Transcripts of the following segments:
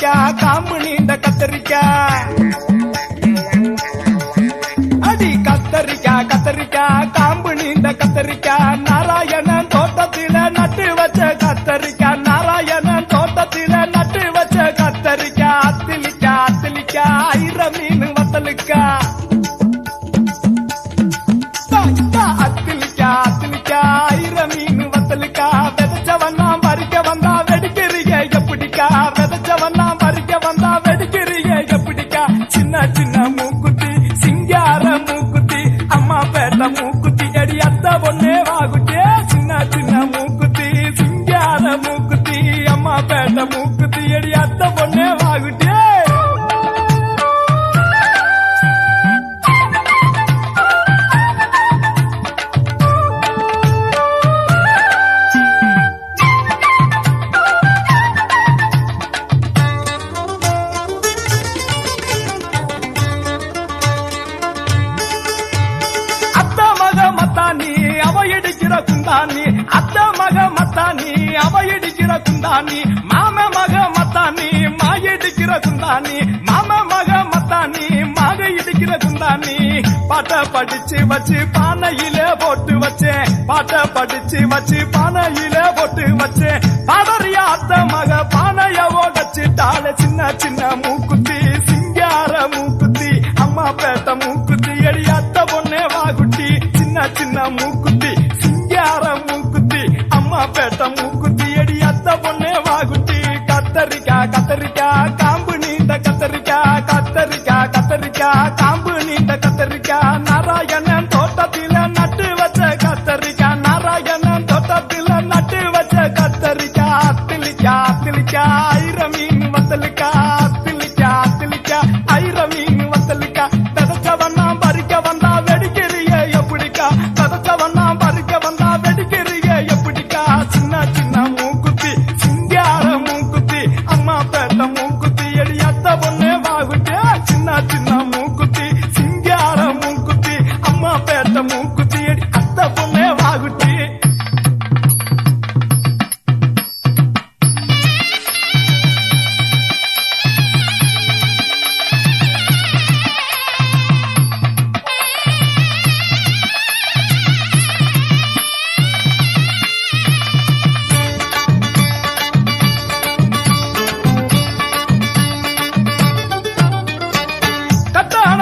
கத்தரிக்காய் காம்பு நீண்ட கத்தரிக்காய் அடி கத்தரிக்காய் கத்தரிக்காய் காம்பு நீண்ட கத்தரிக்காய் நாராயணன் தோட்டத்தில நட்டு வச்ச கத்தரிக்காய் நாராயணன் தோட்டத்தில நட்டு வச்ச கத்தரிக்காய் அத்திலிக்காய் அத்திலிக்காய் ஐர மீன் வத்தலுக்காய் அத்திலிக்காய் அத்திலிக்காய் ஐர மீன் வத்தலுக்காய் விதைச்சவன்னா பறிக்க வந்தா வெடிக்கிறீங்க எப்படிக்கா விதைச்சவன்னா பறிக்க வந்தா வெடிக்கிறீங்க எப்படிக்கா சின்ன சின்ன மூக்குத்தி சிங்கார மூக்குத்தி அம்மா பேட்ட மூக்குத்தி அடி அத்த பொண்ணே வாகுட்டே சின்ன சின்ன மூக்குத்தி சிங்கார மூக்குத்தி அம்மா பேட்ட மூக்குத்தி அடி அத்த பொண்ணே வாகுட்டே குந்தானி அத்த மக மத்தானி அவ இடிக்கிற குந்தானி மாம மக மத்தானி மாயிடிக்கிற குந்தானி மாம மக மத்தானி மாக இடிக்கிற குந்தானி பாட்ட படிச்சு வச்சு பானையில போட்டு வச்சேன் பாட்ட படிச்சு வச்சு பானையில போட்டு வச்சேன் பாடறியா அத்த மக பானைய ஓடச்சிட்டால சின்ன சின்ன மூக்குத்தி சிங்கார மூக்குத்தி அம்மா பேட்ட மூக்குத்தி அடி அத்த பொண்ணே வாகுட்டி சின்ன சின்ன மூக்குத்தி மூக்குத்தி அம்மா பேட்ட மூக்குத்தி அடி அத்த பொண்ணே வாகுட்டி கத்தரிக்காய் கத்தரிக்காய் காம்பு நீண்ட கத்தரிக்காய் கத்தரிக்காய் கத்தரிக்காய் காம்பு நீண்ட கத்தரிக்காய் நாராயணன் தோட்டத்தில நட்டு வச்ச கத்தரிக்காய் நாராயணன் தோட்டத்தில நட்டு வச்ச கத்தரிக்காய் அத்திலிக்காய் அத்திலிக்காய் ஐர மீன் வத்தலுக்காய் அத்திலிக்காய் அத்திலிக்காய் ஐர மீன் வத்தலுக்காய் விதைச்சவன்னா பறிக்க வந்தா வெடிக்கிறிய எப்படிக்கா விதைச்சவன்னா பறிக்க வந்தா வெடிக்கிறிய எப்படிக்கா சின்ன சின்ன மூக்குத்தி சிங்கார மூக்குத்தி அம்மா பேட்ட மூக்குத்தி அடி அத்த பொண்ணே வாகுட்டே சின்ன சின்ன மூக்குத்தி சிங்கார மூக்குத்தி அம்மா பேட்ட மூக்குத்தி அடி அத்த பொண்ணே வாகுட்டி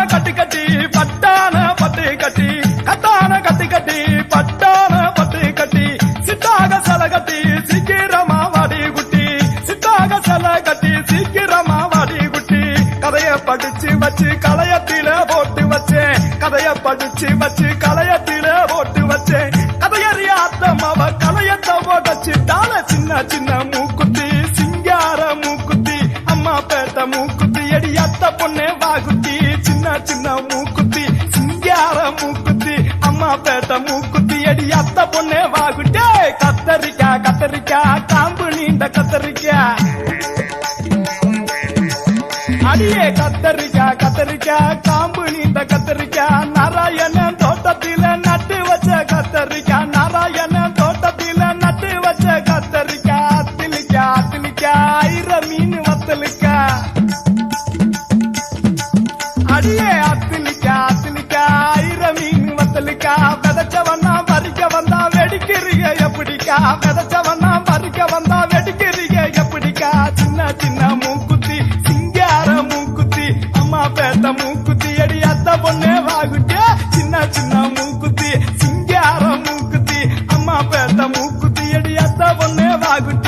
கட்டி கட்டி பட்டான பட்டு கட்டி கத்தான கட்டி கட்டி பட்டான பட்டு கட்டி சித்தாக சல கட்டி சீக்கிரமா வாடி குட்டி சித்தாக சல கட்டி சீக்கிரமா வாடி குட்டி கதைய படிச்சு வச்சு களையத்தில போட்டு வச்சேன் கதைய படிச்சு வச்சு களையத்தில போட்டு வச்சேன் கதையறிய அத்தம்மாவ களையத்தை போடச்சிட்டால சின்ன சின்ன மூக்குத்தி சிங்கார மூக்குத்தி அம்மா பேட்ட மூக்குத்தி அடி அத்த பொண்ணே வாகுட்டி சின்ன சின்ன மூக்குத்தி சிங்கார மூக்குத்தி அம்மா பேட்ட மூக்குத்தி அடி அத்த பொண்ணே வாகுட்டே கத்தரிக்காய் கத்தரிக்காய் காம்பு நீண்ட கத்தரிக்காய் அடியே கத்தரிக்காய் கத்தரிக்காய் காம்பு நீண்ட கத்தரிக்காய் நாராயணன் தோட்டத்தில நட்டு வச்ச கத்தரிக்காய் நாராயணன் தோட்டத்தில நட்டு வச்ச கத்தரிக்காய் அத்திலிக்காய் அத்திலிக்காய் ஐர மீன் வத்தலுக்காய் அடியே அத்திலிக்காய் அத்திலிக்காய் ஐர மீன் வத்தலுக்காய் விதைச்சவன்னா பறிக்க வந்தா வெடிக்கிறீங்க எப்படிக்கா விதைச்சவன்னா பறிக்க வந்தா வெடிக்கிறீங்க எப்படிக்கா சின்ன சின்ன மூக்குத்தி சிங்கார மூக்குத்தி அம்மா பேட்ட மூக்குத்தி அடி அத்த பொண்ணே வாகுட்டே சின்ன சின்ன மூக்குத்தி சிங்கார மூக்குத்தி அம்மா பேட்ட மூக்குத்தி அடி அத்த பொண்ணே வாகுட்டி